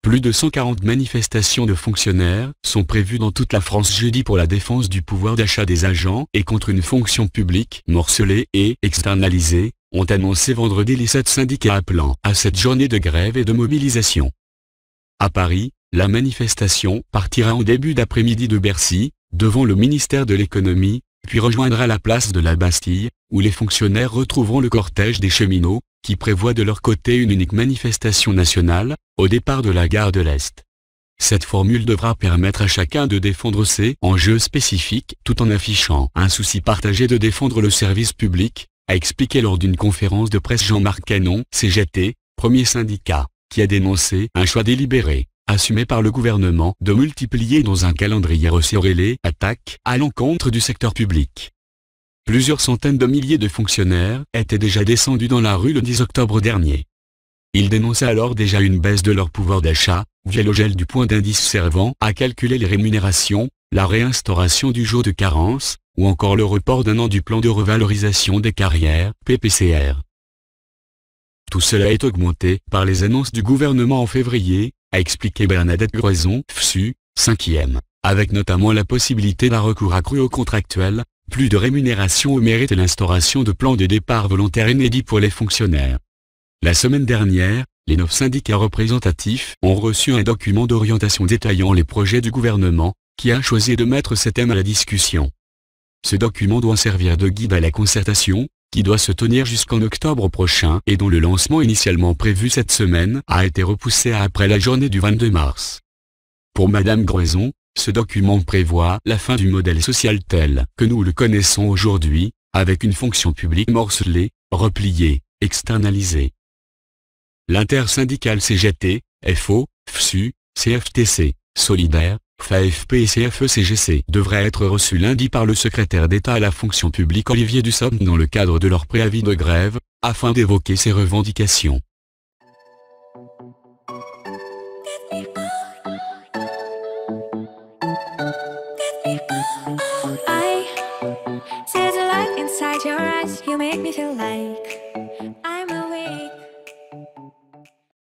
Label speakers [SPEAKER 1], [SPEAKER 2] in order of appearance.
[SPEAKER 1] Plus de 140 manifestations de fonctionnaires sont prévues dans toute la France jeudi pour la défense du pouvoir d'achat des agents et contre une fonction publique morcelée et externalisée, ont annoncé vendredi les 7 syndicats appelant à cette journée de grève et de mobilisation. À Paris, la manifestation partira en début d'après-midi de Bercy, devant le ministère de l'économie, puis rejoindra la place de la Bastille, où les fonctionnaires retrouveront le cortège des cheminots, qui prévoit de leur côté une unique manifestation nationale, au départ de la gare de l'Est. Cette formule devra permettre à chacun de défendre ses enjeux spécifiques tout en affichant un souci partagé de défendre le service public, a expliqué lors d'une conférence de presse Jean-Marc Canon, CGT, premier syndicat, qui a dénoncé un choix délibéré, assumé par le gouvernement, de multiplier dans un calendrier resserré les attaques à l'encontre du secteur public. Plusieurs centaines de milliers de fonctionnaires étaient déjà descendus dans la rue le 10 octobre dernier. Ils dénonçaient alors déjà une baisse de leur pouvoir d'achat, via le gel du point d'indice servant à calculer les rémunérations, la réinstauration du jour de carence, ou encore le report d'un an du plan de revalorisation des carrières, PPCR. Tout cela est augmenté par les annonces du gouvernement en février, a expliqué Bernadette Groison, FSU, 5e, avec notamment la possibilité d'un recours accru aux contractuels, plus de rémunération au mérite et l'instauration de plans de départ volontaires inédits pour les fonctionnaires. La semaine dernière, les 9 syndicats représentatifs ont reçu un document d'orientation détaillant les projets du gouvernement, qui a choisi de mettre ces thèmes à la discussion. Ce document doit servir de guide à la concertation, qui doit se tenir jusqu'en octobre prochain et dont le lancement initialement prévu cette semaine a été repoussé à après la journée du 22 mars. Pour Madame Groison, ce document prévoit la fin du modèle social tel que nous le connaissons aujourd'hui, avec une fonction publique morcelée, repliée, externalisée. L'intersyndicale CGT, FO, FSU, CFTC, Solidaire, FAFP et CFE-CGC devraient être reçus lundi par le secrétaire d'État à la fonction publique Olivier Dussopt dans le cadre de leur préavis de grève, afin d'évoquer ces revendications.
[SPEAKER 2] I see the light inside your eyes. You make me feel like